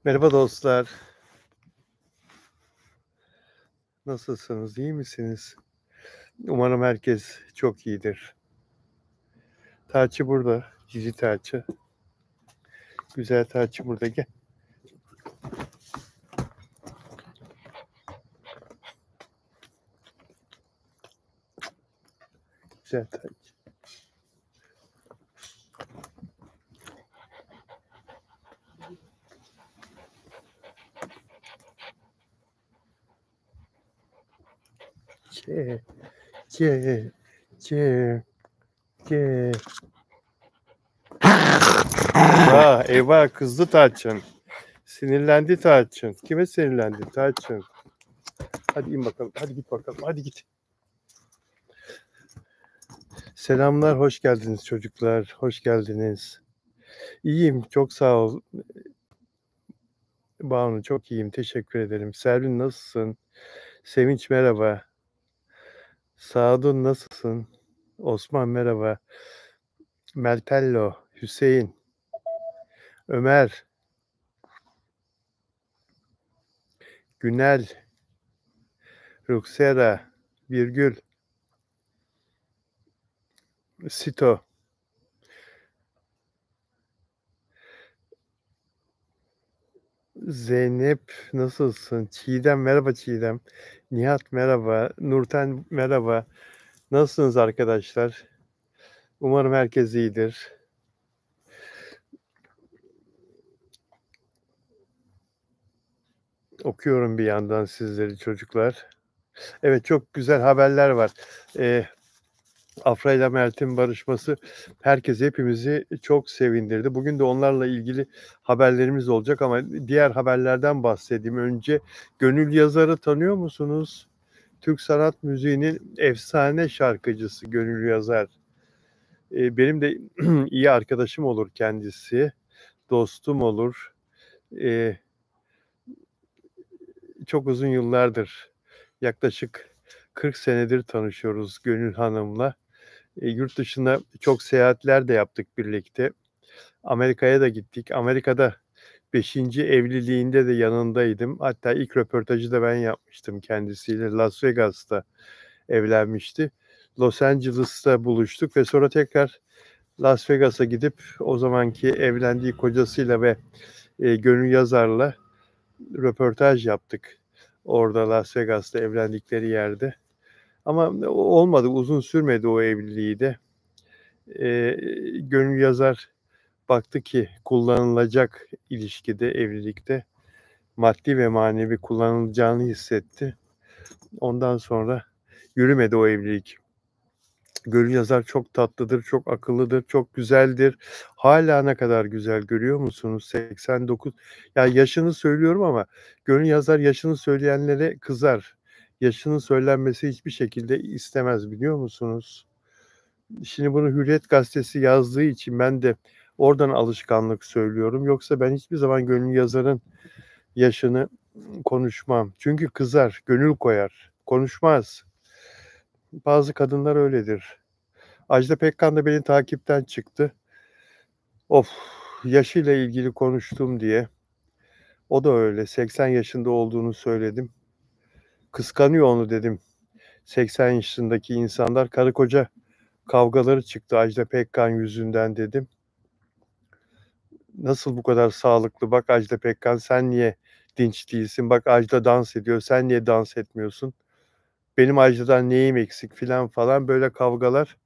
Merhaba dostlar. Nasılsınız? İyi misiniz? Umarım herkes çok iyidir. Tarçı burada. Cici Tarçı. Güzel Tarçı burada. Gel. Güzel Tarçı. Ce, ce, ce, ce. Eyvah kızdı Tarçın. Sinirlendi Tarçın. Kime sinirlendi Tarçın? Hadi in bakalım. Hadi git bakalım. Hadi git. Selamlar. Hoş geldiniz çocuklar. Hoş geldiniz. İyiyim. Çok sağ ol. Banu çok iyiyim. Teşekkür ederim. Selvin nasılsın? Sevinç merhaba. Sadun nasılsın? Osman merhaba. Meltello, Hüseyin, Ömer, Günel, Ruksera, Virgül, Sito, Zeynep nasılsın? Çiğdem merhaba Çiğdem. Nihat merhaba. Nurten merhaba. Nasılsınız arkadaşlar? Umarım herkes iyidir. Okuyorum bir yandan sizleri çocuklar. Evet çok güzel haberler var. Afra ile Mert'in barışması hepimizi çok sevindirdi. Bugün de onlarla ilgili haberlerimiz olacak ama diğer haberlerden bahsedeyim. Önce Gönül Yazar'ı tanıyor musunuz? Türk sanat müziğinin efsane şarkıcısı Gönül Yazar. Benim de iyi arkadaşım olur kendisi, dostum olur. Çok uzun yıllardır, yaklaşık 40 senedir tanışıyoruz Gönül Hanım'la. Yurt dışına çok seyahatler de yaptık birlikte. Amerika'ya da gittik. Amerika'da 5. evliliğinde de yanındaydım. Hatta ilk röportajı da ben yapmıştım kendisiyle. Las Vegas'ta evlenmişti. Los Angeles'ta buluştuk ve sonra tekrar Las Vegas'a gidip o zamanki evlendiği kocasıyla ve Gönül Yazar'la röportaj yaptık. Orada Las Vegas'ta evlendikleri yerde. Ama olmadı, uzun sürmedi o evliliği de. Gönül Yazar baktı ki kullanılacak ilişkide, evlilikte maddi ve manevi kullanılacağını hissetti. Ondan sonra yürümedi o evlilik. Gönül Yazar çok tatlıdır, çok akıllıdır, çok güzeldir. Hala ne kadar güzel görüyor musunuz? 89. Ya yaşını söylüyorum ama Gönül Yazar yaşını söyleyenlere kızar. Yaşının söylenmesi hiçbir şekilde istemez biliyor musunuz? Şimdi bunu Hürriyet Gazetesi yazdığı için ben de oradan alışkanlık söylüyorum. Yoksa ben hiçbir zaman Gönül Yazar'ın yaşını konuşmam. Çünkü kızar, gönül koyar, konuşmaz. Bazı kadınlar öyledir. Ajda Pekkan da beni takipten çıktı. Of, yaşıyla ilgili konuştum diye. O da öyle. 80 yaşında olduğunu söyledim. Kıskanıyor onu dedim. 80 yaşındaki insanlar karı koca kavgaları çıktı Ajda Pekkan yüzünden dedim. Nasıl bu kadar sağlıklı? Bak Ajda Pekkan sen niye dinç değilsin? Bak Ajda dans ediyor. Sen niye dans etmiyorsun? Benim Ajda'dan neyim eksik filan falan böyle kavgalar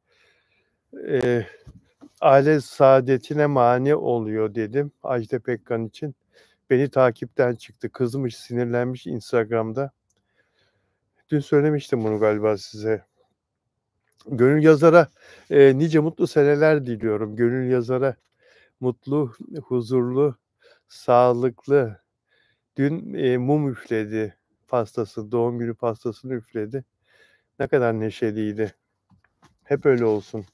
aile saadetine mani oluyor dedim Ajda Pekkan için. Beni takipten çıktı. Kızmış, sinirlenmiş Instagram'da. Dün söylemiştim bunu galiba size. Gönül Yazar'a nice mutlu seneler diliyorum. Gönül Yazar'a mutlu, huzurlu, sağlıklı. Dün mum üfledi pastası, doğum günü pastasını üfledi. Ne kadar neşeliydi. Hep öyle olsun.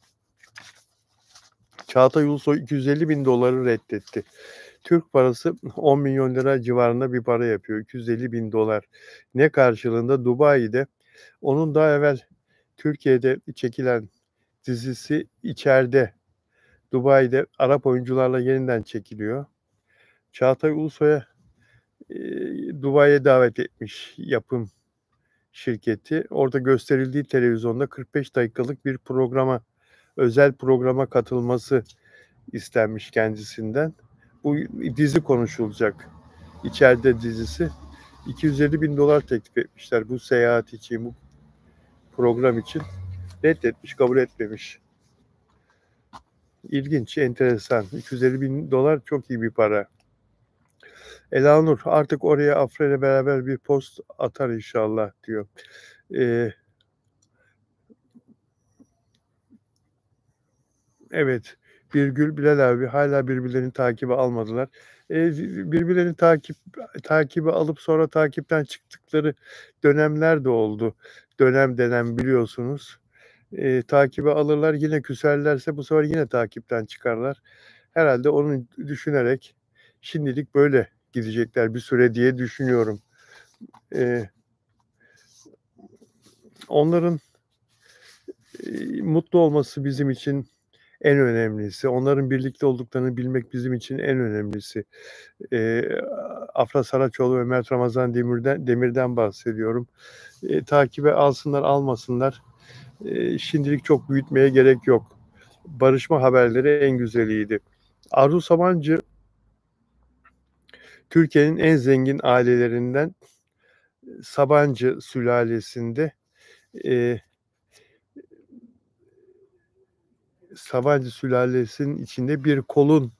Çağatay Ulusoy 250 bin doları reddetti. Türk parası 10 milyon lira civarında bir para yapıyor. 250 bin dolar. Ne karşılığında Dubai'de onun daha evvel Türkiye'de çekilen dizisi içeride Dubai'de Arap oyuncularla yeniden çekiliyor. Çağatay Ulusoy'a Dubai'ye davet etmiş yapım şirketi. Orada gösterildiği televizyonda 45 dakikalık bir özel programa katılması istenmiş kendisinden. Bu dizi konuşulacak. İçeride dizisi. $250.000 teklif etmişler bu seyahat için, bu program için. Reddetmiş, kabul etmemiş. İlginç, enteresan. $250.000 çok iyi bir para. Elanur artık oraya Afra ile beraber bir post atar inşallah diyor. Evet, Birgül, Bilal abi hala birbirlerini takibe almadılar. Birbirlerini takibe alıp sonra takipten çıktıkları dönemler de oldu. Dönem dönem biliyorsunuz. Takibe alırlar, yine küserlerse bu sefer yine takipten çıkarlar. Herhalde onu düşünerek şimdilik böyle gidecekler bir süre diye düşünüyorum. Onların mutlu olması bizim için en önemlisi. Onların birlikte olduklarını bilmek bizim için en önemlisi. Afra Saraçoğlu ve Mert Ramazan Demir'den bahsediyorum. Takibe alsınlar almasınlar. Şimdilik çok büyütmeye gerek yok. Barışma haberleri en güzeliydi. Arzu Sabancı Türkiye'nin en zengin ailelerinden, Sabancı sülalesinde, Sabancı sülalesinin içinde bir kolun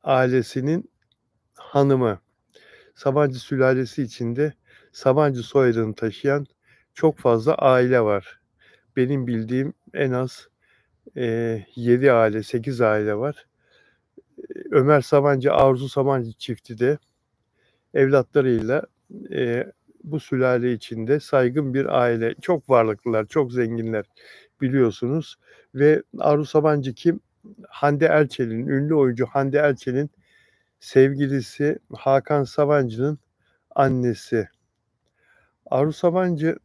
ailesinin hanımı. Sabancı sülalesi içinde Sabancı soyadını taşıyan çok fazla aile var. Benim bildiğim en az 7 aile, 8 aile var. Ömer Sabancı, Arzu Sabancı çifti de evlatlarıyla bu sülale içinde saygın bir aile. Çok varlıklılar, çok zenginler biliyorsunuz. Ve Arzu Sabancı kim? Hande Erçel'in, ünlü oyuncu Hande Erçel'in sevgilisi Hakan Sabancı'nın annesi. Arzu Sabancı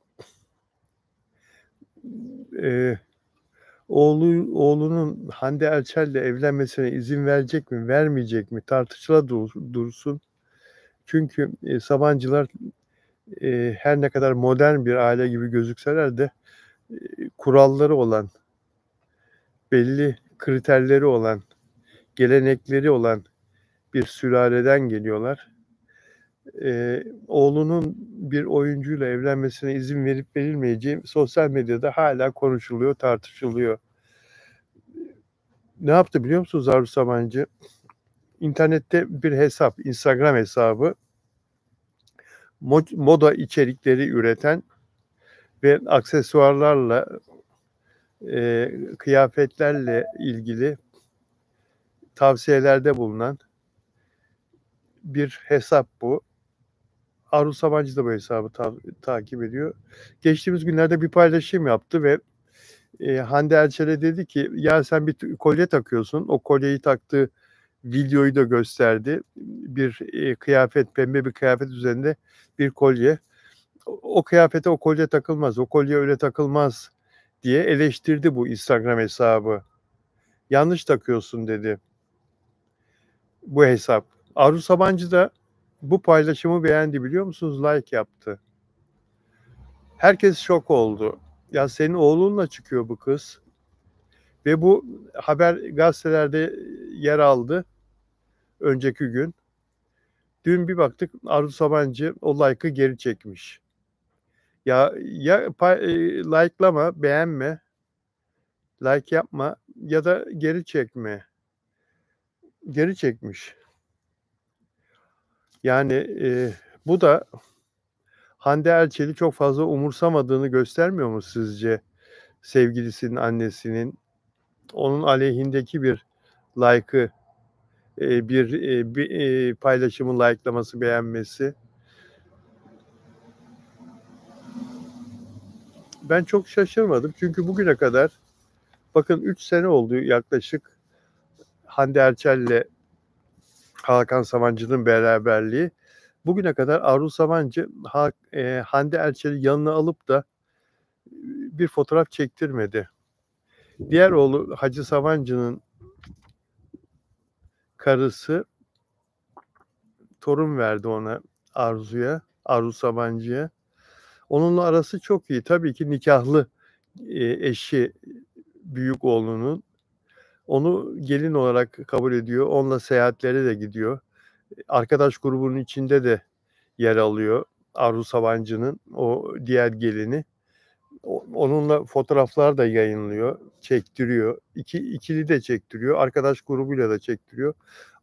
oğlunun Hande Erçel'le evlenmesine izin verecek mi, vermeyecek mi tartışıla dursun. Çünkü Sabancılar her ne kadar modern bir aile gibi gözükseler de kuralları olan, belli kriterleri olan, gelenekleri olan bir sülaleden geliyorlar. Oğlunun bir oyuncuyla evlenmesine izin verip verilmeyeceği sosyal medyada hala konuşuluyor, tartışılıyor. Ne yaptı biliyor musunuz Arzu Sabancı? İnternette bir hesap, Instagram hesabı, moda içerikleri üreten ve aksesuarlarla, kıyafetlerle ilgili tavsiyelerde bulunan bir hesap bu. Arzu Sabancı da bu hesabı takip ediyor. Geçtiğimiz günlerde bir paylaşım yaptı ve Hande Erçel'e dedi ki ya sen bir kolye takıyorsun. O kolyeyi taktığı videoyu da gösterdi. Bir kıyafet, pembe bir kıyafet üzerinde bir kolye. O kıyafete o kolye takılmaz. O kolye öyle takılmaz diye eleştirdi bu Instagram hesabı. Yanlış takıyorsun dedi bu hesap. Arzu Sabancı da bu paylaşımı beğendi biliyor musunuz? Like yaptı. Herkes şok oldu. Ya senin oğlunla çıkıyor bu kız. Ve bu haber gazetelerde yer aldı önceki gün. Dün bir baktık Arzu Sabancı o like'ı geri çekmiş. Ya like'lama, beğenme, like yapma ya da geri çekme. Geri çekmiş. Yani bu da Hande Erçel'i çok fazla umursamadığını göstermiyor mu sizce? Sevgilisinin annesinin onun aleyhindeki bir like'ı, bir paylaşımı like'laması, beğenmesi. Ben çok şaşırmadım çünkü bugüne kadar bakın 3 sene oldu yaklaşık Hande Erçel'le Hakan Sabancı'nın beraberliği. Bugüne kadar Arzu Sabancı Hande Erçel'i yanına alıp da bir fotoğraf çektirmedi. Diğer oğlu Hacı Sabancı'nın karısı torun verdi ona, Arzu'ya, Arzu Sabancı'ya. Onunla arası çok iyi. Tabii ki nikâhlı, eşi büyük oğlunun. Onu gelin olarak kabul ediyor. Onunla seyahatlere de gidiyor. Arkadaş grubunun içinde de yer alıyor Arzu Sabancı'nın o diğer gelini. Onunla fotoğraflar da yayınlıyor, çektiriyor. İkili de çektiriyor, arkadaş grubuyla da çektiriyor.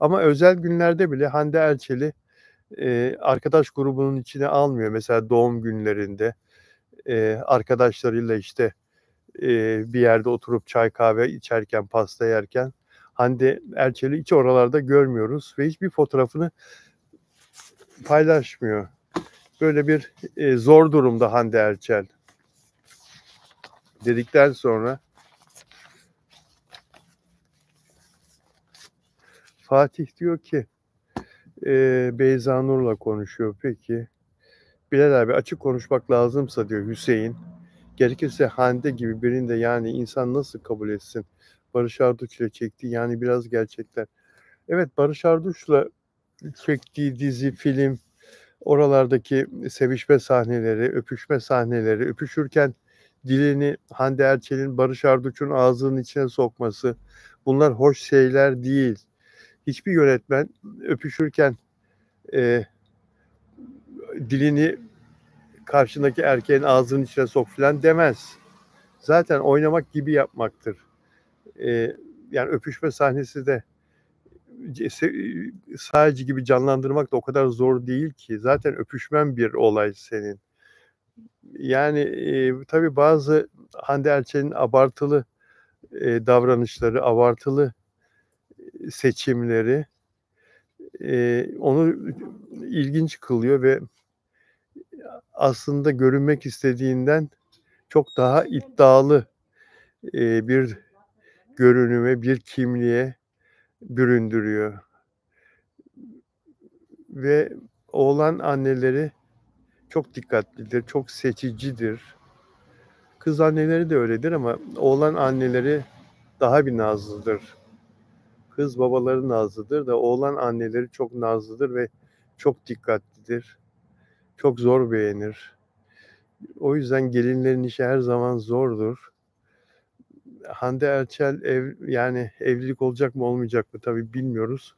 Ama özel günlerde bile Hande Erçel'i, arkadaş grubunun içine almıyor. Mesela doğum günlerinde, arkadaşlarıyla, işte, bir yerde oturup çay kahve içerken, pasta yerken Hande Erçel'i hiç oralarda görmüyoruz ve hiçbir fotoğrafını paylaşmıyor. Böyle bir, zor durumda Hande Erçel dedikten sonra Fatih diyor ki, Beyza Nur'la konuşuyor. Peki, Bilal abi açık konuşmak lazımsa diyor Hüseyin, gerekirse Hande gibi birini de yani insan nasıl kabul etsin? Barış Arduç'la çektiği yani biraz gerçekler. Evet, Barış Arduç'la çektiği dizi, film, oralardaki sevişme sahneleri, öpüşme sahneleri, öpüşürken dilini Hande Erçel'in Barış Arduç'un ağzının içine sokması, bunlar hoş şeyler değil. Hiçbir yönetmen öpüşürken dilini karşındaki erkeğin ağzının içine sok filan demez. Zaten oynamak gibi yapmaktır. Yani öpüşme sahnesi de sadece gibi canlandırmak da o kadar zor değil ki. Zaten öpüşmen bir olay senin. Yani tabii bazı Hande Erçel'in abartılı davranışları, abartılı seçimleri onu ilginç kılıyor ve aslında görünmek istediğinden çok daha iddialı bir görünüme, bir kimliğe büründürüyor. Ve oğlan anneleri çok dikkatlidir, çok seçicidir. Kız anneleri de öyledir ama oğlan anneleri daha bir nazlıdır. Kız babaları nazlıdır da oğlan anneleri çok nazlıdır ve çok dikkatlidir. Çok zor beğenir. O yüzden gelinlerin işi her zaman zordur. Hande Erçel yani evlilik olacak mı olmayacak mı tabii bilmiyoruz.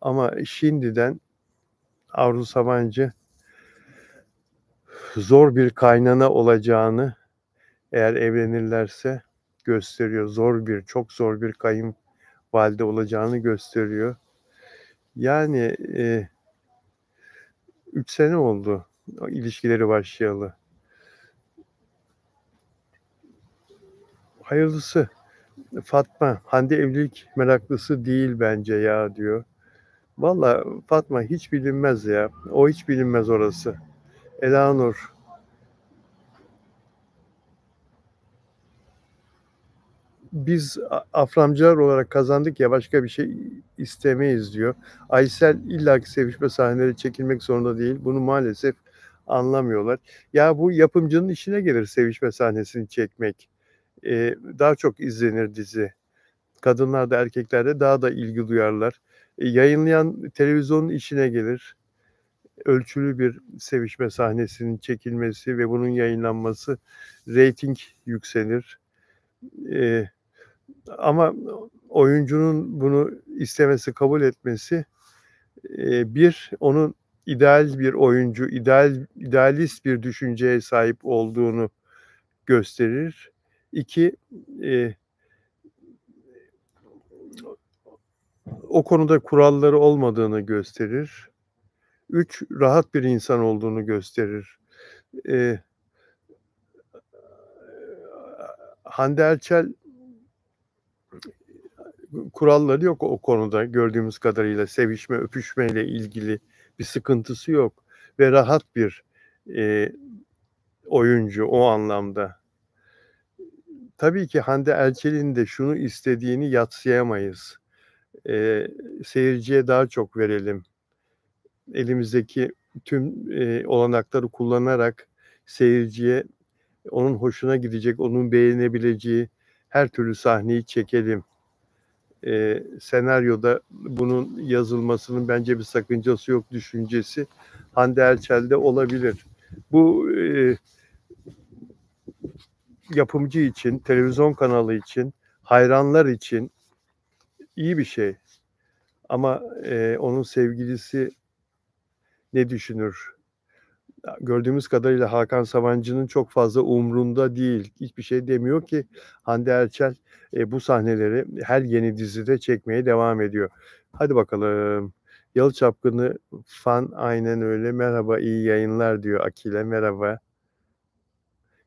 Ama şimdiden Arzu Sabancı zor bir kaynana olacağını eğer evlenirlerse gösteriyor. Çok zor bir kayınvalide olacağını gösteriyor. Yani 3 sene oldu ilişkileri başlayalı. Hayırlısı. Fatma, Hande evlilik meraklısı değil bence ya diyor. Valla Fatma hiç bilinmez ya. O hiç bilinmez orası. Elanur, biz Aframcılar olarak kazandık ya başka bir şey istemeyiz diyor. Aysel illaki sevişme sahneleri çekilmek zorunda değil. Bunu maalesef anlamıyorlar. Ya bu yapımcının işine gelir sevişme sahnesini çekmek. Daha çok izlenir dizi. Kadınlar da erkekler de daha da ilgi duyarlar. Yayınlayan televizyonun işine gelir. Ölçülü bir sevişme sahnesinin çekilmesi ve bunun yayınlanması reyting yükselir. Ama oyuncunun bunu istemesi, kabul etmesi, onun ideal bir oyuncu, idealist bir düşünceye sahip olduğunu gösterir. 2, o konuda kuralları olmadığını gösterir. 3, rahat bir insan olduğunu gösterir. Hande Erçel kuralları yok o konuda gördüğümüz kadarıyla. Sevişme, öpüşmeyle ilgili bir sıkıntısı yok ve rahat bir oyuncu o anlamda. Tabii ki Hande Erçel'in de şunu istediğini yadsıyamayız. Seyirciye daha çok verelim. Elimizdeki tüm olanakları kullanarak seyirciye onun hoşuna gidecek, onun beğenebileceği her türlü sahneyi çekelim senaryoda bunun yazılmasının bence bir sakıncası yok düşüncesi Hande Erçel'de olabilir. Bu yapımcı için, televizyon kanalı için, hayranlar için iyi bir şey. Ama onun sevgilisi ne düşünür? Gördüğümüz kadarıyla Hakan Sabancı'nın çok fazla umrunda değil. Hiçbir şey demiyor ki Hande Erçel bu sahneleri her yeni dizide çekmeye devam ediyor. Hadi bakalım. Yalı Çapkını fan aynen öyle. Merhaba, iyi yayınlar diyor Akile. Merhaba.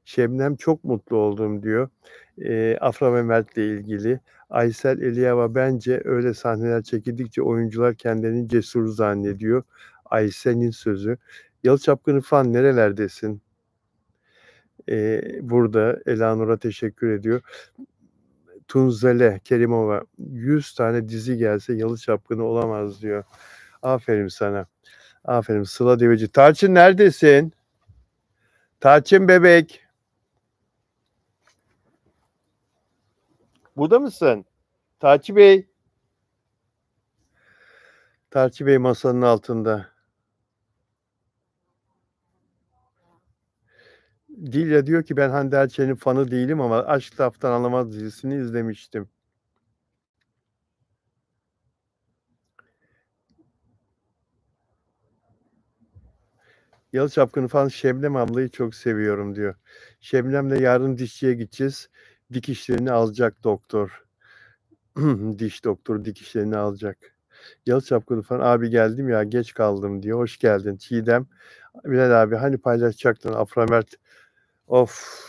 Şebnem çok mutlu oldum diyor. Afra ve Mert'le ilgili. Aysel Eliyava bence öyle sahneler çekildikçe oyuncular kendilerini cesur zannediyor. Aysel'in sözü. Yalı Çapkını fan nerelerdesin? Burada Elanur'a teşekkür ediyor. Tunzele Kerimova 100 tane dizi gelse Yalı Çapkını olamaz diyor. Aferin sana. Aferin Sıla Deveci. Tarçın neredesin? Tarçın bebek. Burada mısın? Tarçı Bey. Tarçı Bey masanın altında. Dilya diyor ki ben Hande Erçel'in fanı değilim ama Aşk Laftan Anlamaz dizisini izlemiştim. Yalı Çapkını falan Şebnem ablayı çok seviyorum diyor. Şebnem'le yarın dişçiye gideceğiz. Dikişlerini alacak doktor. Diş doktoru dikişlerini alacak. Yalı Çapkını falan abi geldim ya geç kaldım diyor. Hoş geldin Çiğdem. Bilal abi hani paylaşacaktın Afra Mert. Of.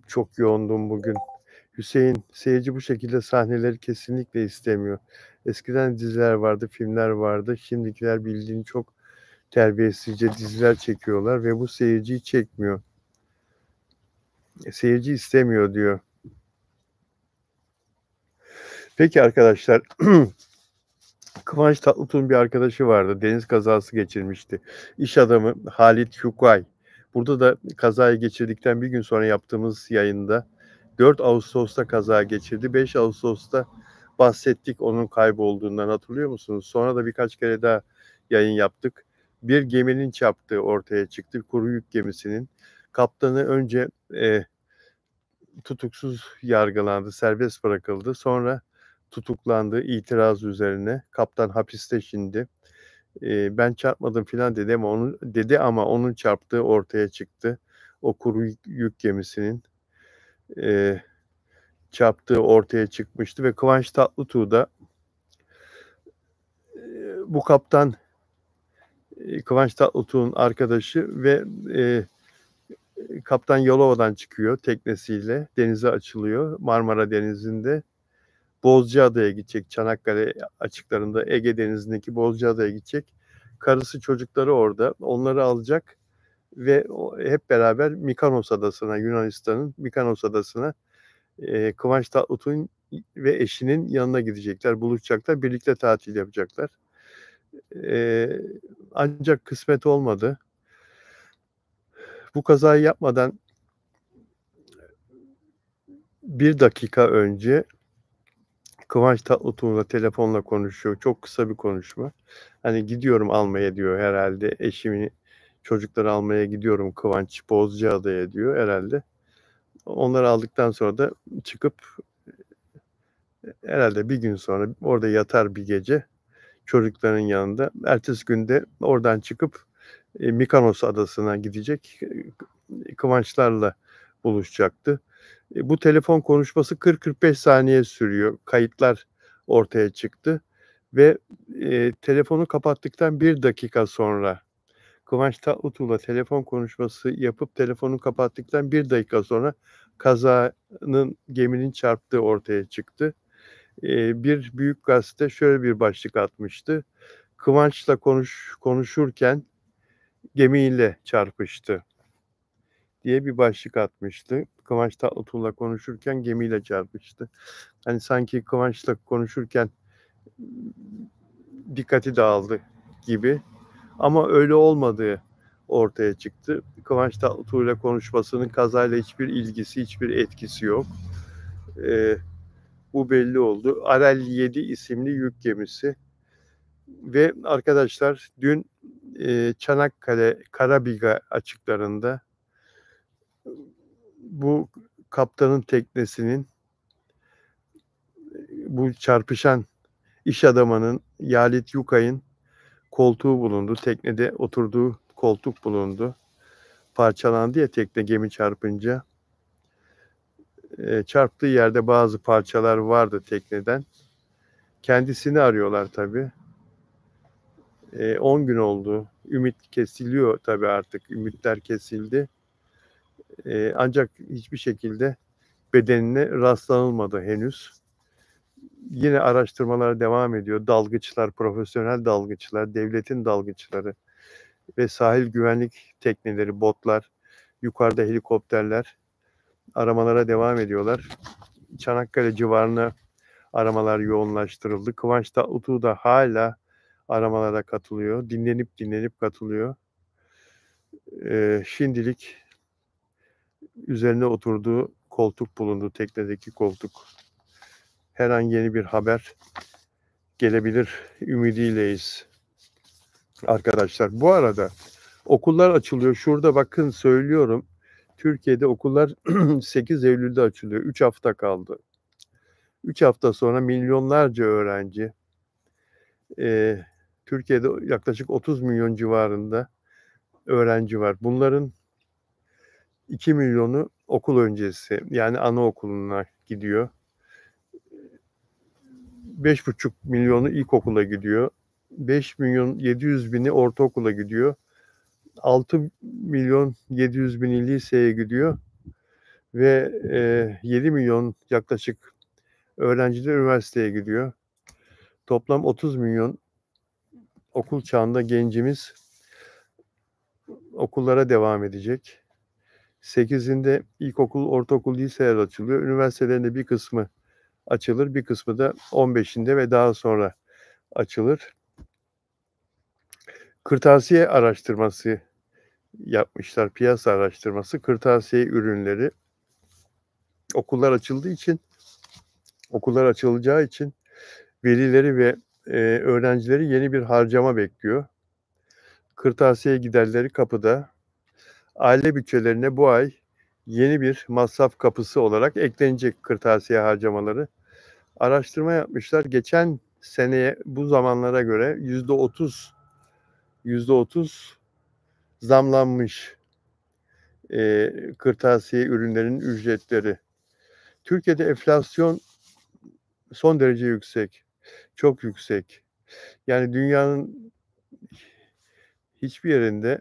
Çok yoğundum bugün. Hüseyin, seyirci bu şekilde sahneleri kesinlikle istemiyor. Eskiden diziler vardı, filmler vardı. Şimdikiler bildiğin çok terbiyesizce diziler çekiyorlar ve bu seyirciyi çekmiyor. Seyirci istemiyor diyor. Peki arkadaşlar, Kıvanç Tatlıtuğ'un bir arkadaşı vardı. Deniz kazası geçirmişti. İş adamı Halit Şukay. Burada da kazayı geçirdikten bir gün sonra yaptığımız yayında 4 Ağustos'ta kaza geçirdi. 5 Ağustos'ta bahsettik onun kaybolduğundan hatırlıyor musunuz? Sonra da birkaç kere daha yayın yaptık. Bir geminin çarptığı ortaya çıktı. Kuru yük gemisinin. Kaptanı önce tutuksuz yargılandı, serbest bırakıldı. Sonra tutuklandı itiraz üzerine. Kaptan hapiste şimdi. Ben çarpmadım filan dedi ama onun çarptığı ortaya çıktı. O kuru yük gemisinin çarptığı ortaya çıkmıştı ve Kıvanç Tatlıtuğ da bu kaptan Kıvanç Tatlıtuğ'un arkadaşı ve kaptan Yalova'dan çıkıyor teknesiyle denize açılıyor Marmara Denizi'nde. Bozcaada'ya gidecek. Çanakkale açıklarında Ege Denizi'ndeki Bozcaada'ya gidecek. Karısı çocukları orada. Onları alacak ve hep beraber Mikonos Adası'na, Yunanistan'ın Mikonos Adası'na Kıvanç Tatlıtuğ'un ve eşinin yanına gidecekler. Buluşacaklar. Birlikte tatil yapacaklar. Ancak kısmet olmadı. Bu kazayı yapmadan bir dakika önce Kıvanç Tatlıtuğ'la telefonla konuşuyor. Çok kısa bir konuşma. Hani gidiyorum almaya diyor herhalde. Eşimi, çocukları almaya gidiyorum Kıvanç Bozcaada'ya diyor herhalde. Onları aldıktan sonra da çıkıp herhalde bir gün sonra orada yatar bir gece çocukların yanında. Ertesi günde oradan çıkıp Mikonos Adası'na gidecek. Kıvançlarla buluşacaktı. Bu telefon konuşması 40-45 saniye sürüyor. Kayıtlar ortaya çıktı ve telefonu kapattıktan bir dakika sonra Kıvanç Tatlıtuğ'la telefon konuşması yapıp telefonu kapattıktan bir dakika sonra kazanın geminin çarptığı ortaya çıktı. Bir büyük gazete şöyle bir başlık atmıştı. Kıvanç'la konuşurken gemiyle çarpıştı diye bir başlık atmıştı. Kıvanç Tatlıtuğ'la konuşurken gemiyle çarpıştı. Hani sanki Kıvanç'la konuşurken dikkati dağıldı gibi. Ama öyle olmadığı ortaya çıktı. Kıvanç Tatlıtuğ'la konuşmasının kazayla hiçbir ilgisi, hiçbir etkisi yok. Bu belli oldu. Arel 7 isimli yük gemisi ve arkadaşlar dün Çanakkale Karabiga açıklarında bu kaptanın teknesinin bu çarpışan iş adamının Yalit Yukay'ın koltuğu bulundu. Teknede oturduğu koltuk bulundu. Parçalandı ya tekne gemi çarpınca. Çarptığı yerde bazı parçalar vardı tekneden. Kendisini arıyorlar tabii. 10 gün oldu. Ümit kesiliyor tabii artık. Ümitler kesildi. Ancak hiçbir şekilde bedenine rastlanılmadı henüz. Yine araştırmalar devam ediyor. Dalgıçlar, profesyonel dalgıçlar, devletin dalgıçları ve sahil güvenlik tekneleri, botlar, yukarıda helikopterler aramalara devam ediyorlar. Çanakkale civarına aramalar yoğunlaştırıldı. Kıvanç Tatlıtuğ da hala aramalara katılıyor. Dinlenip katılıyor. Şimdilik üzerine oturduğu koltuk bulundu, teknedeki koltuk. Her an yeni bir haber gelebilir ümidiyleyiz arkadaşlar. Bu arada okullar açılıyor. Şurada bakın söylüyorum. Türkiye'de okullar 8 Eylül'de açılıyor. 3 hafta kaldı. 3 hafta sonra milyonlarca öğrenci, Türkiye'de yaklaşık 30 milyon civarında öğrenci var. Bunların 2 milyonu okul öncesi, yani anaokuluna gidiyor. 5,5 milyonu ilkokula gidiyor. 5 milyon 700 bini ortaokula gidiyor. 6 milyon 700 bini liseye gidiyor. Ve 7 milyon yaklaşık öğrenciler üniversiteye gidiyor. Toplam 30 milyon okul çağında gencimiz okullara devam edecek. 8'inde ilkokul, ortaokul, liseler açılıyor. Üniversitelerin de bir kısmı açılır, bir kısmı da 15'inde ve daha sonra açılır. Kırtasiye araştırması yapmışlar, piyasa araştırması. Kırtasiye ürünleri okullar açılacağı için velileri ve öğrencileri yeni bir harcama bekliyor. Kırtasiye giderleri kapıda. Aile bütçelerine bu ay yeni bir masraf kapısı olarak eklenecek kırtasiye harcamaları. Araştırma yapmışlar. Geçen seneye bu zamanlara göre %30 zamlanmış kırtasiye ürünlerinin ücretleri. Türkiye'de enflasyon son derece yüksek. Çok yüksek. Yani dünyanın hiçbir yerinde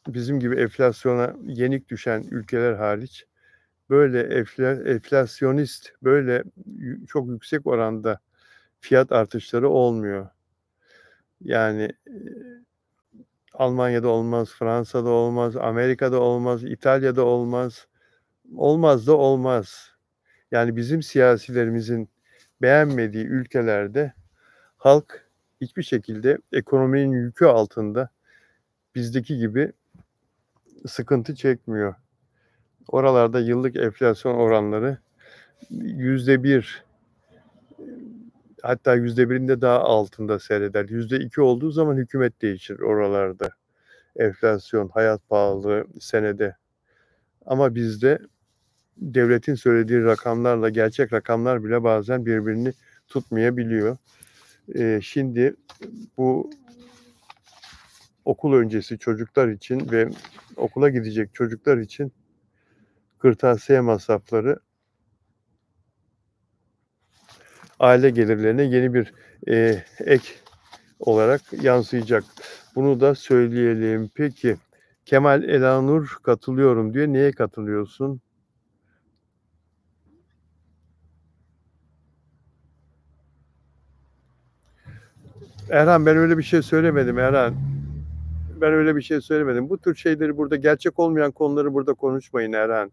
bizim gibi enflasyona yenik düşen ülkeler hariç böyle enflasyonist, böyle çok yüksek oranda fiyat artışları olmuyor. Yani Almanya'da olmaz, Fransa'da olmaz, Amerika'da olmaz, İtalya'da olmaz. Olmaz da olmaz. Yani bizim siyasilerimizin beğenmediği ülkelerde halk hiçbir şekilde ekonominin yükü altında bizdeki gibi sıkıntı çekmiyor. Oralarda yıllık enflasyon oranları %1, hatta %1'in de daha altında seyreder. %2 olduğu zaman hükümet değişir oralarda. Enflasyon, hayat pahalılığı senede. Ama bizde devletin söylediği rakamlarla gerçek rakamlar bile bazen birbirini tutmayabiliyor. Şimdi bu okul öncesi çocuklar için ve okula gidecek çocuklar için kırtasiye masrafları aile gelirlerine yeni bir ek olarak yansıyacak. Bunu da söyleyelim. Peki Kemal Elanur katılıyorum diyor. Niye katılıyorsun? Erhan, ben öyle bir şey söylemedim Erhan. Ben öyle bir şey söylemedim. Bu tür şeyleri burada, gerçek olmayan konuları burada konuşmayın Erhan.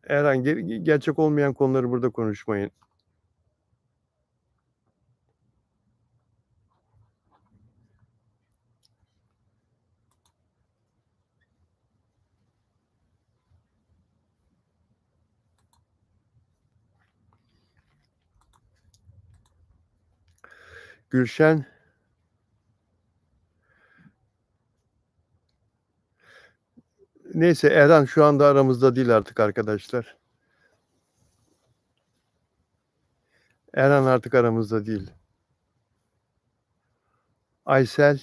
Erhan, gerçek olmayan konuları burada konuşmayın. Gülşen neyse Erhan şu anda aramızda değil artık arkadaşlar. Erhan artık aramızda değil. Aysel,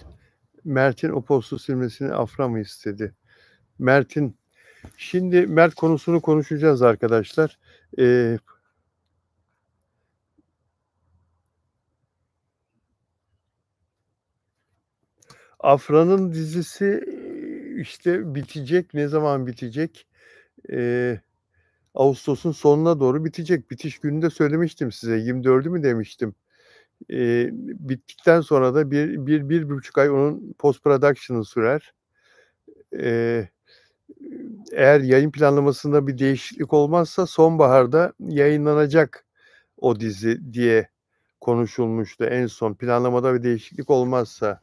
Mert'in o postu silmesini Afra mı istedi? Şimdi Mert konusunu konuşacağız arkadaşlar. Afra'nın dizisi işte bitecek. Ne zaman bitecek? Ağustos'un sonuna doğru bitecek. Bitiş gününü de söylemiştim size. 24'ü mü demiştim. Bittikten sonra da 1,5 ay onun post production'ı sürer. Eee, Eğer yayın planlamasında bir değişiklik olmazsa sonbaharda yayınlanacak o dizi diye konuşulmuştu en son. Planlamada bir değişiklik olmazsa.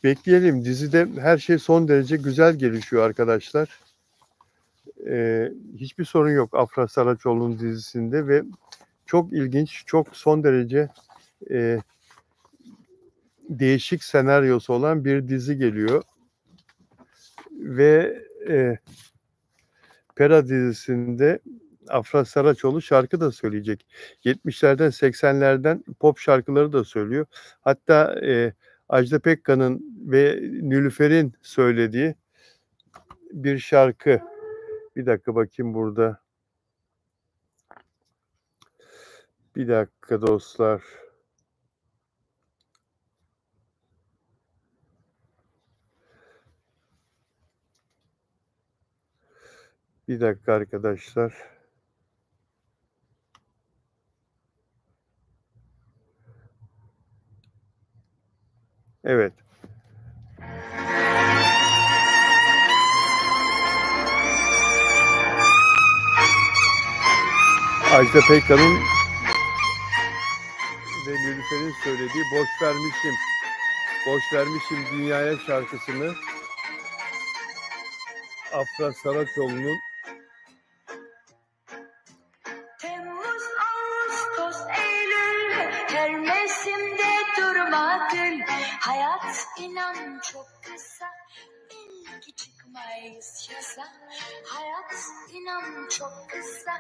Bekleyelim. Dizide her şey son derece güzel gelişiyor arkadaşlar. Hiçbir sorun yok Afra Saraçoğlu'nun dizisinde ve çok ilginç, çok son derece değişik senaryosu olan bir dizi geliyor. Ve Pera dizisinde Afra Saraçoğlu şarkı da söyleyecek. 70'lerden 80'lerden pop şarkıları da söylüyor. Hatta Ajda Pekkan'ın ve Nilüfer'in söylediği bir şarkı. Bir dakika bakayım burada. Bir dakika dostlar. Bir dakika arkadaşlar. Evet. Ajda Pekkan'ın ve Nilüfer'in söylediği Boş vermişim dünyaya şarkısını Afra Saraçoğlu'nun Temmuz, Ağustos, Eylül her mevsimde durmadın. Hayat inan çok kısa, belki çıkmayız yaza. Hayat inan çok kısa,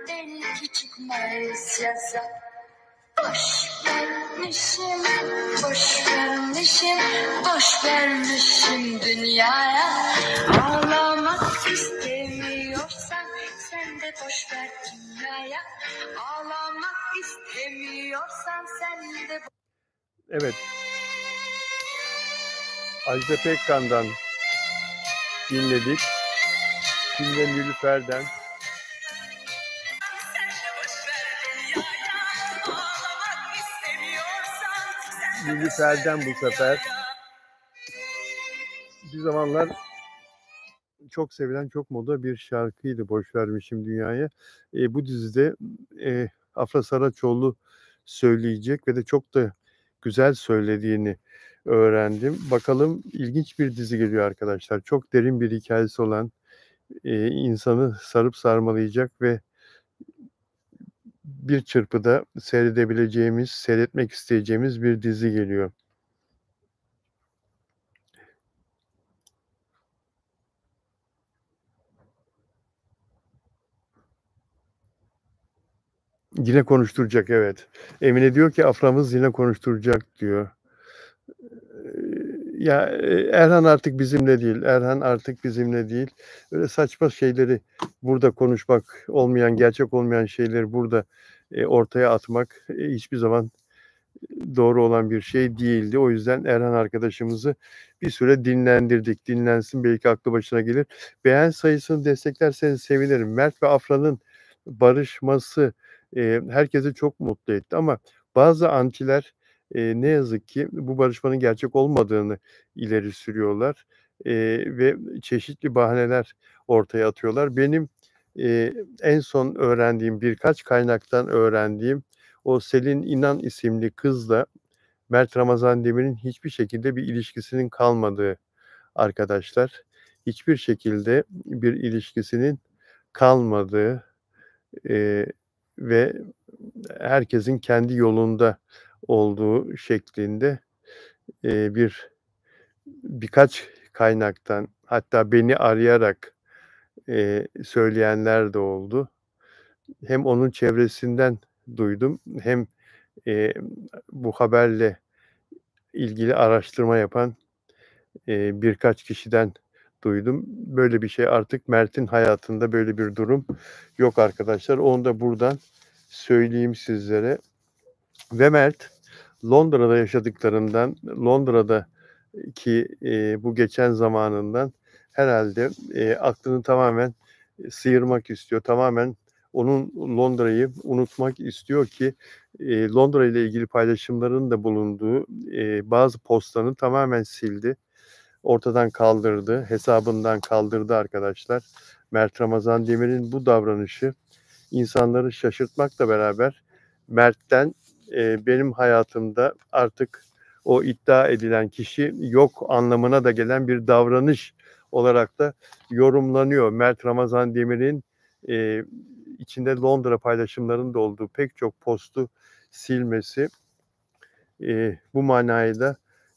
belki çıkmayız yaza. Boş vermişim dünyaya. Ağlamak istemiyorsan sen de boş ver dünyaya. Ağlamak istemiyorsan sen de. Evet. Ajda Pekkan'dan dinledik. Şimdi de Nilüfer'den. Nilüfer'den bu sefer. Bir zamanlar çok sevilen, çok moda bir şarkıydı Boş Vermişim Dünya'ya. Bu dizide Afra Saraçoğlu söyleyecek ve de çok da güzel söylediğini öğrendim. Bakalım ilginç bir dizi geliyor arkadaşlar. Çok derin bir hikayesi olan, insanı sarıp sarmalayacak ve bir çırpıda seyredebileceğimiz, seyretmek isteyeceğimiz bir dizi geliyor. Yine konuşturacak, evet. Emine diyor ki Afra'mız yine konuşturacak diyor. Ya Erhan artık bizimle değil. Erhan artık bizimle değil. Öyle saçma şeyleri burada konuşmak, olmayan, gerçek olmayan şeyleri burada ortaya atmak hiçbir zaman doğru olan bir şey değildi. O yüzden Erhan arkadaşımızı bir süre dinlendirdik. Dinlensin, belki aklı başına gelir. Beğen sayısını desteklerseniz sevinirim. Mert ve Afra'nın barışması herkesi çok mutlu etti ama bazı antiler ne yazık ki bu barışmanın gerçek olmadığını ileri sürüyorlar ve çeşitli bahaneler ortaya atıyorlar. Benim en son öğrendiğim, birkaç kaynaktan öğrendiğim, o Selin İnan isimli kızla Mert Ramazan Demir'in hiçbir şekilde bir ilişkisinin kalmadığı arkadaşlar. Hiçbir şekilde bir ilişkisinin kalmadığı ve herkesin kendi yolunda olduğu şeklinde, birkaç kaynaktan hatta beni arayarak, söyleyenler de oldu. Hem onun çevresinden duydum hem, emm, bu haberle ilgili araştırma yapan, birkaç kişiden duydum. Böyle bir şey artık Mert'in hayatında böyle bir durum yok arkadaşlar. Onu da buradan söyleyeyim sizlere. Ve Mert Londra'da yaşadıklarından, Londra'daki, bu geçen zamanından herhâlde, aklını tamamen, sıyırmak istiyor. Tamamen onun Londra'yı unutmak istiyor ki, Londra ile ilgili paylaşımların da bulunduğu, bazı postlarını tamamen sildi. Ortadan kaldırdı, hesabından kaldırdı arkadaşlar. Mert Ramazan Demir'in bu davranışı insanları şaşırtmakla beraber Mert'ten, benim hayatımda artık o iddia edilen kişi yok anlamına da gelen bir davranış olarak da yorumlanıyor. Mert Ramazan Demir'in, içinde Londra paylaşımlarının da olduğu pek çok postu silmesi, bu manaya da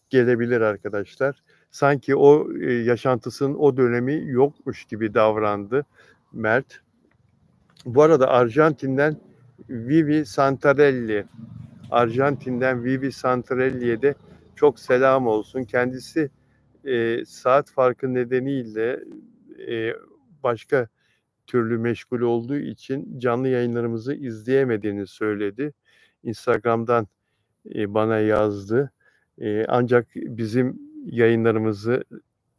gelebilir arkadaşlar. Sanki o, yaşantısının o dönemi yokmuş gibi davrandı Mert. Bu arada Arjantin'den Vivi Santarelli'ye de çok selam olsun. Kendisi, saat farkı nedeniyle, başka türlü meşgul olduğu için canlı yayınlarımızı izleyemediğini söyledi. Instagram'dan, bana yazdı. Ancak bizim yayınlarımızı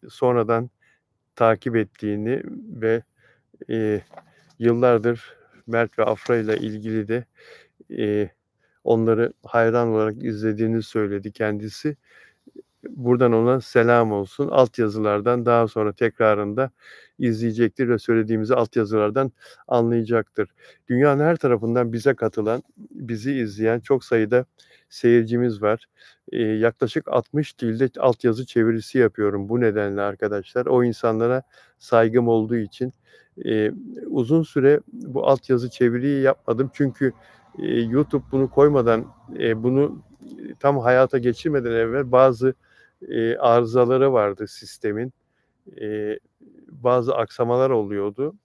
sonradan takip ettiğini ve, yıllardır Mert ve Afra ile ilgili de, onları hayran olarak izlediğini söyledi kendisi. Buradan ona selam olsun. Altyazılardan daha sonra tekrarında izleyecektir ve söylediğimizi altyazılardan anlayacaktır. Dünyanın her tarafından bize katılan, bizi izleyen çok sayıda seyircimiz var. Yaklaşık 60 dilde altyazı çevirisi yapıyorum bu nedenle arkadaşlar. O insanlara saygım olduğu için, uzun süre bu altyazı çeviriyi yapmadım. Çünkü, YouTube bunu koymadan, bunu tam hayata geçirmeden evvel bazı, arızaları vardı sistemin. Bazı aksamalar oluyordu.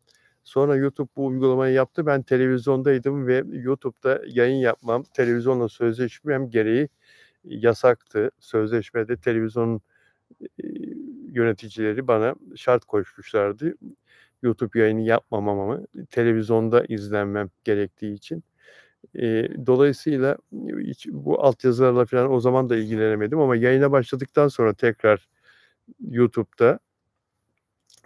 Sonra YouTube bu uygulamayı yaptı. Ben televizyondaydım ve YouTube'da yayın yapmam televizyonla sözleşmem gereği yasaktı. Sözleşmede televizyonun, yöneticileri bana şart koşmuşlardı. YouTube yayını yapmamamı, televizyonda izlenmem gerektiği için. Dolayısıyla hiç bu altyazılarla falan o zaman da ilgilenemedim ama yayına başladıktan sonra tekrar YouTube'da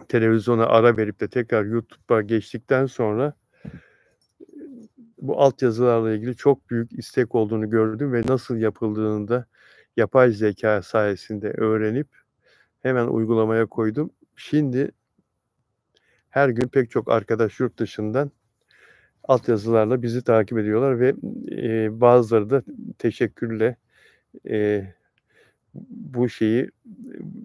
televizyona ara verip de tekrar YouTube'a geçtikten sonra bu altyazılarla ilgili çok büyük istek olduğunu gördüm ve nasıl yapıldığını da yapay zeka sayesinde öğrenip hemen uygulamaya koydum. Şimdi her gün pek çok arkadaş yurt dışından altyazılarla bizi takip ediyorlar ve, bazıları da teşekkürle, bu şeyi,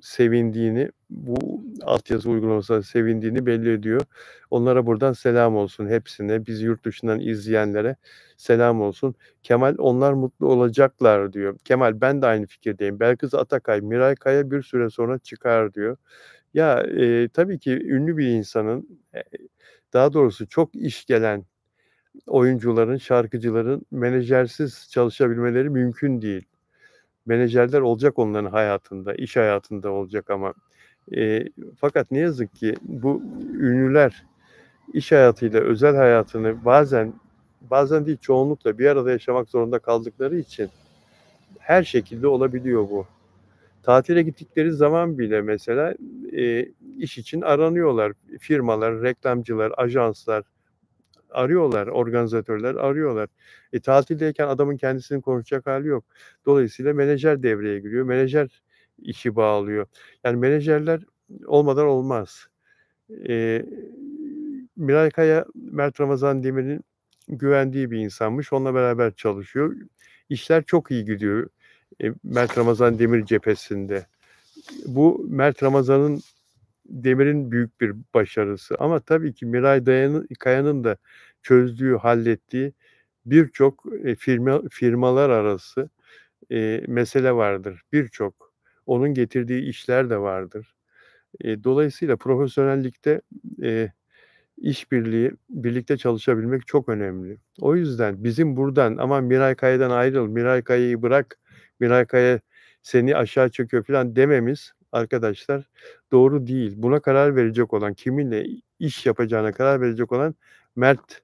sevindiğini, bu altyazı uygulamasına sevindiğini belli ediyor. Onlara buradan selam olsun hepsine. Bizi yurt dışından izleyenlere selam olsun. Kemal, "Onlar mutlu olacaklar." diyor. Kemal, ben de aynı fikirdeyim. Belkıs Atakay, "Miray Kaya bir süre sonra çıkar." diyor. Ya, tabii ki ünlü bir insanın, daha doğrusu çok iş gelen oyuncuların, şarkıcıların menajersiz çalışabilmeleri mümkün değil. Menajerler olacak onların hayatında, iş hayatında olacak ama. Fakat ne yazık ki bu ünlüler iş hayatıyla özel hayatını bazen değil çoğunlukla bir arada yaşamak zorunda kaldıkları için her şekilde olabiliyor bu. Tatile gittikleri zaman bile mesela, iş için aranıyorlar. Firmalar, reklamcılar, ajanslar arıyorlar, organizatörler arıyorlar. Tatildeyken adamın kendisinin konuşacak hâli yok. Dolayısıyla menajer devreye giriyor. Menajer işi bağlıyor. Yani menajerler olmadan olmaz. Eee, Miray Kaya, Mert Ramazan Demir'in güvendiği bir insanmış. Onunla beraber çalışıyor. İşler çok iyi gidiyor, Mert Ramazan Demir cephesinde. Bu Mert Demir'in büyük bir başarısı ama tabii ki Miray Kaya'nın da çözdüğü, hallettiği birçok, firmalar arası, mesele vardır. Birçok. Onun getirdiği işler de vardır. Dolayısıyla profesyonellikte, eee, işbirliği, birlikte çalışabilmek çok önemli. O yüzden bizim buradan, "Aman Miray Kaya'dan ayrıl, Miray Kaya'yı bırak, Miray Kaya seni aşağı çekiyor." filan dememiz arkadaşlar doğru değil. Buna karar verecek olan, kiminle iş yapacağına karar verecek olan Mert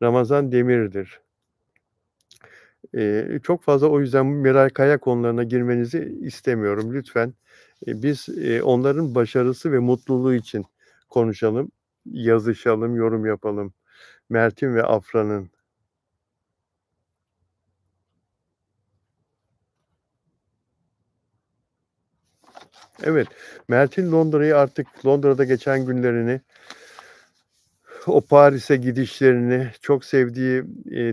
Ramazan Demir'dir. Çok fazla o yüzden Miray Kaya konularına girmenizi istemiyorum. Lütfen, biz, onların başarısı ve mutluluğu için konuşalım, yazışalım, yorum yapalım. Mert'in ve Afra'nın. Evet, Mert'in Londra'da geçen günlerini, o Paris'e gidişlerini, çok sevdiği,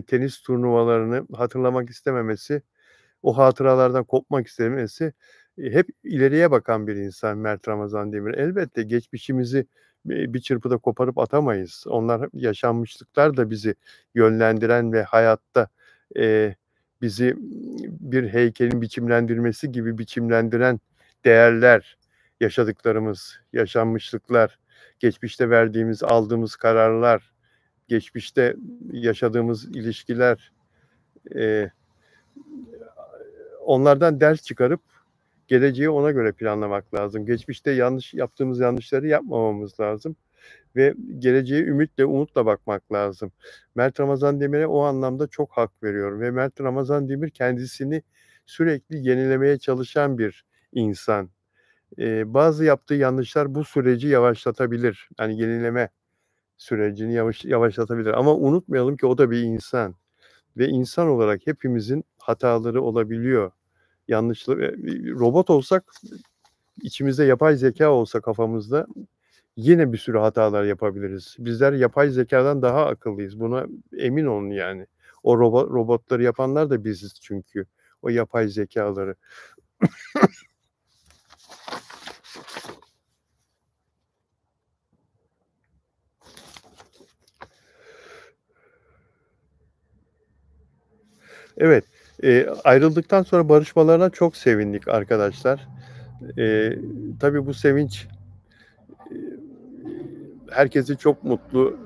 tenis turnuvalarını hatırlamak istememesi, o hatıralardan kopmak istemesi, hep ileriye bakan bir insan Mert Ramazan Demir. Elbette geçmişimizi, bir çırpıda koparıp atamayız. Onlar yaşanmışlıklar da bizi yönlendiren ve hayatta, eee, bizi bir heykelin biçimlendirmesi gibi biçimlendiren değerler, yaşadıklarımız, yaşanmışlıklar, geçmişte aldığımız kararlar, geçmişte yaşadığımız ilişkiler, eee onlardan ders çıkarıp geleceği ona göre planlamak lazım. Geçmişte yaptığımız yanlışları yapmamamız lazım ve geleceğe ümitle, umutla bakmak lazım. Mert Ramazan Demir'e o anlamda çok hak veriyorum ve Mert Ramazan Demir kendisini sürekli yenilemeye çalışan bir insan. Bazı yaptığı yanlışlar bu süreci yavaşlatabilir. Hani yenileme sürecini yavaşlatabilir ama unutmayalım ki o da bir insan ve insan olarak hepimizin hataları olabiliyor. Robot olsak, içimizde yapay zeka olsa kafamızda yine bir sürü hatalar yapabiliriz. Bizler yapay zekadan daha akıllıyız. Buna emin olun yani. O robotları yapanlar da biziz çünkü. O yapay zekaları. Evet, ayrıldıktan sonra barışmalarına çok sevindik arkadaşlar. Tabii bu sevinç, eee, herkesi çok mutlu.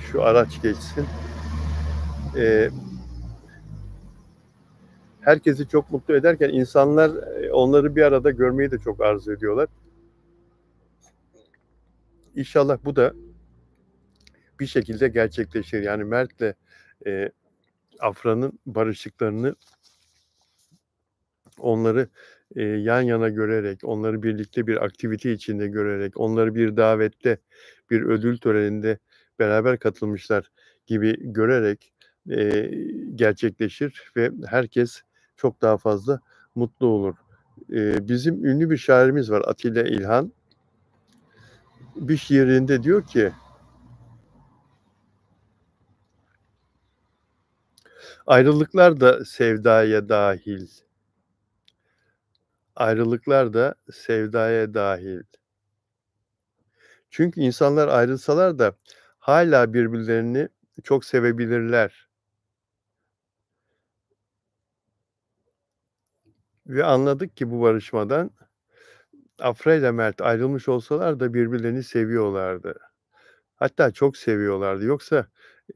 Şu araç geçsin. Eee Herkesi çok mutlu ederken insanlar, onları bir arada görmeyi de çok arzu ediyorlar. İnşallah bu da bir şekilde gerçekleşir. Yani Mert'le, eee, Afra'nın barıştıklarını, onları, yan yana görerek, onları birlikte bir aktivite içinde görerek, onları bir davette, bir ödül töreninde beraber katılmışlar gibi görerek, gerçekleşir ve herkes çok daha fazla mutlu olur. Bizim ünlü bir şairimiz var, Atilla İlhan. Bir şiirinde diyor ki, ayrılıklar da sevdaya dahil, ayrılıklar da sevdaya dahil. Çünkü insanlar ayrılsalar da hala birbirlerini çok sevebilirler ve anladık ki bu barışmadan Afra ile Mert ayrılmış olsalar da birbirlerini seviyorlardı. Hatta çok seviyorlardı. Yoksa,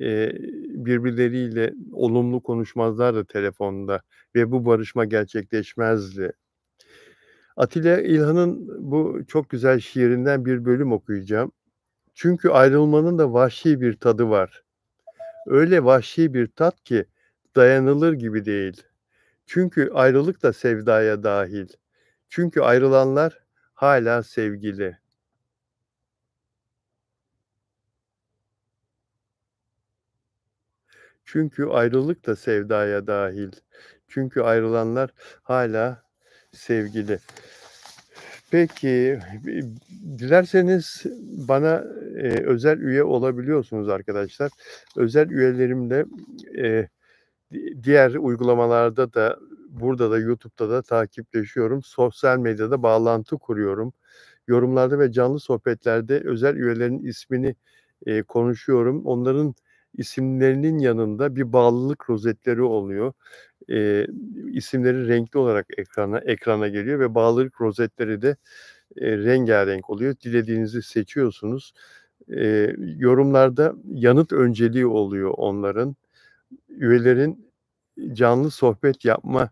birbirleriyle olumlu konuşmazlardı telefonda ve bu barışma gerçekleşmezdi. Atilla İlhan'ın bu çok güzel şiirinden bir bölüm okuyacağım. Çünkü ayrılmanın da vahşi bir tadı var. Öyle vahşi bir tat ki dayanılır gibi değil. Çünkü ayrılık da sevdaya dahil. Çünkü ayrılanlar hâlâ sevgili. Çünkü ayrılık da sevdaya dahil. Çünkü ayrılanlar hâlâ sevgili. Peki, dilerseniz bana, özel üye olabiliyorsunuz arkadaşlar. Özel üyelerimle, eee, diğer uygulamalarda da, burada da YouTube'da da takipleşiyorum. Sosyal medyada bağlantı kuruyorum. Yorumlarda ve canlı sohbetlerde özel üyelerin ismini, konuşuyorum. Onların isimlerinin yanında bir bağlılık rozetleri oluyor. İsimleri renkli olarak ekrana geliyor ve bağlılık rozetleri de, rengarenk oluyor. Dilediğinizi seçiyorsunuz. Yorumlarda yanıt önceliği oluyor onların. Üyelerin canlı sohbet yapma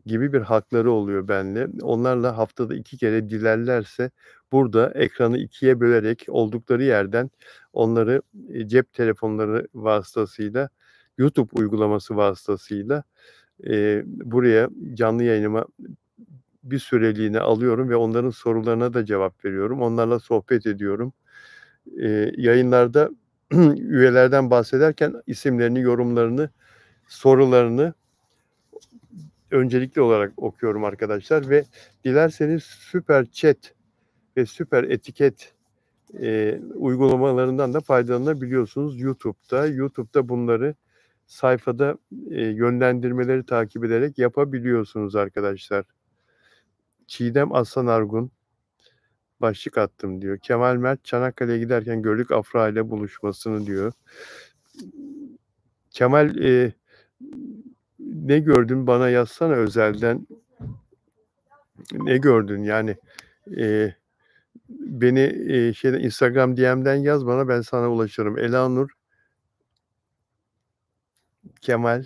gibi bir hakları oluyor benimle. Onlarla haftada 2 kere dilerlerse burada ekranı 2'ye bölerek oldukları yerden onları, cep telefonları vasıtasıyla, YouTube uygulaması vasıtasıyla, buraya canlı yayınıma bir süreliğine alıyorum ve onların sorularına da cevap veriyorum. Onlarla sohbet ediyorum. Yayınlarda üyelerden bahsederken isimlerini, yorumlarını, sorularını öncelikli olarak okuyorum arkadaşlar ve dilerseniz Süper Chat ve Süper Etiket uygulamalarından da faydalanabiliyorsunuz YouTube'da. YouTube'da bunları sayfada yönlendirmeleri takip ederek yapabiliyorsunuz arkadaşlar. Çiğdem Aslan Argun başlık attım diyor. Kemal Mert Çanakkale'ye giderken gördük Afra ile buluşmasını diyor. Kemal ne gördün bana yazsana özelden. Ne gördün yani? Beni Instagram DM'den yaz bana, ben sana ulaşırım. Elanur, Kemal,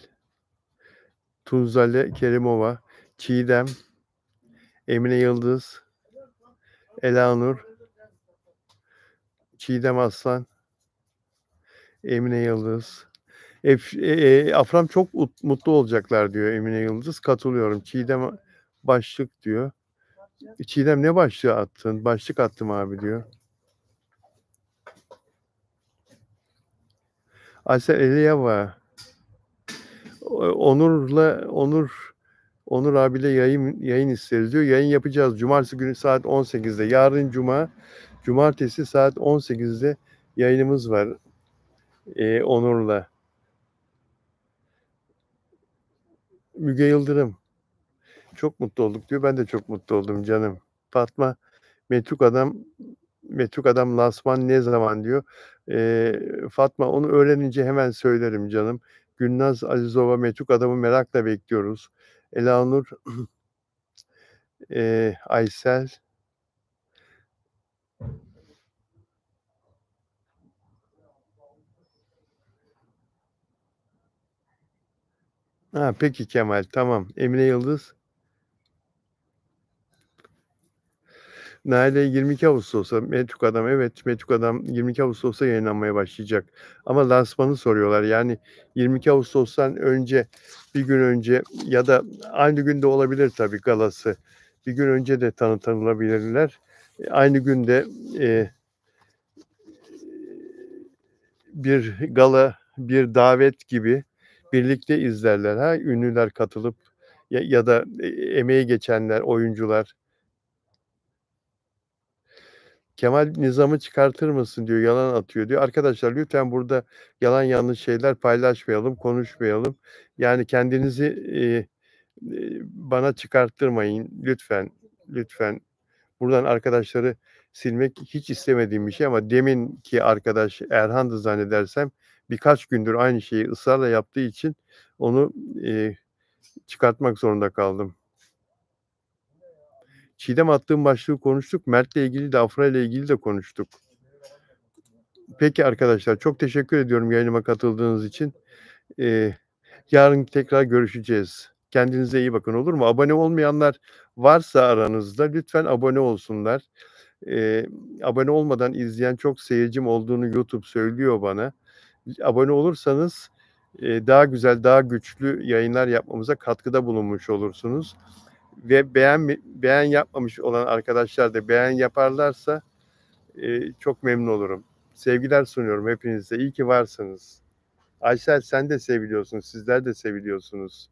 Tunzale Kerimova, Çiğdem, Emine Yıldız, Elanur, Çiğdem Aslan, Emine Yıldız. Afram çok mutlu olacaklar diyor Emine Yıldız. Katılıyorum. Çiğdem başlık diyor. Çiğdem ne başlığı attın? Başlık attım abi diyor. Aysel Eliyava. Onur abiyle yayın isteriz diyor. Yayın yapacağız. Cumartesi günü saat 18'de. Yarın cumartesi saat 18'de yayınımız var. Onur'la. Müge Yıldırım. Çok mutlu olduk diyor. Ben de çok mutlu oldum canım. Fatma Metruk Adam lansman ne zaman diyor. Fatma onu öğrenince hemen söylerim canım. Gülnaz Azizova Metruk Adam'ı merakla bekliyoruz. Elanur Aysel peki Kemal, tamam. Emine Yıldız. Naile 22 Ağustos'ta Metruk Adam, evet Metruk Adam 22 Ağustos'ta yayınlanmaya başlayacak. Ama lansmanı soruyorlar. Yani 22 Ağustos'tan önce, bir gün önce ya da aynı günde olabilir tabii galası. Bir gün önce de tanıtılabilirler. Aynı günde bir gala, bir davet gibi birlikte izlerler. Ünlüler katılıp ya da emeği geçenler, oyuncular. Kemal nizamı çıkartır mısın diyor, yalan atıyor diyor. Arkadaşlar lütfen burada yalan yanlış şeyler paylaşmayalım, konuşmayalım. Yani kendinizi bana çıkarttırmayın lütfen. Lütfen. Buradan arkadaşları silmek hiç istemediğim bir şey ama deminki arkadaş Erhan'dı zannedersem birkaç gündür aynı şeyi ısrarla yaptığı için onu çıkartmak zorunda kaldım. Çiğdem attığım başlığı konuştuk. Mert'le ilgili de Afra ile ilgili de konuştuk. Peki arkadaşlar, çok teşekkür ediyorum yayınıma katıldığınız için. Yarın tekrar görüşeceğiz. Kendinize iyi bakın, olur mu? Abone olmayanlar varsa aranızda lütfen abone olsunlar. Abone olmadan izleyen çok seyircim olduğunu YouTube söylüyor bana. Abone olursanız daha güzel, daha güçlü yayınlar yapmamıza katkıda bulunmuş olursunuz. Ve beğen yapmamış olan arkadaşlar da beğen yaparlarsa çok memnun olurum. Sevgiler sunuyorum hepinize. İyi ki varsınız. Aysel sen de seviliyorsun. Sizler de seviliyorsunuz.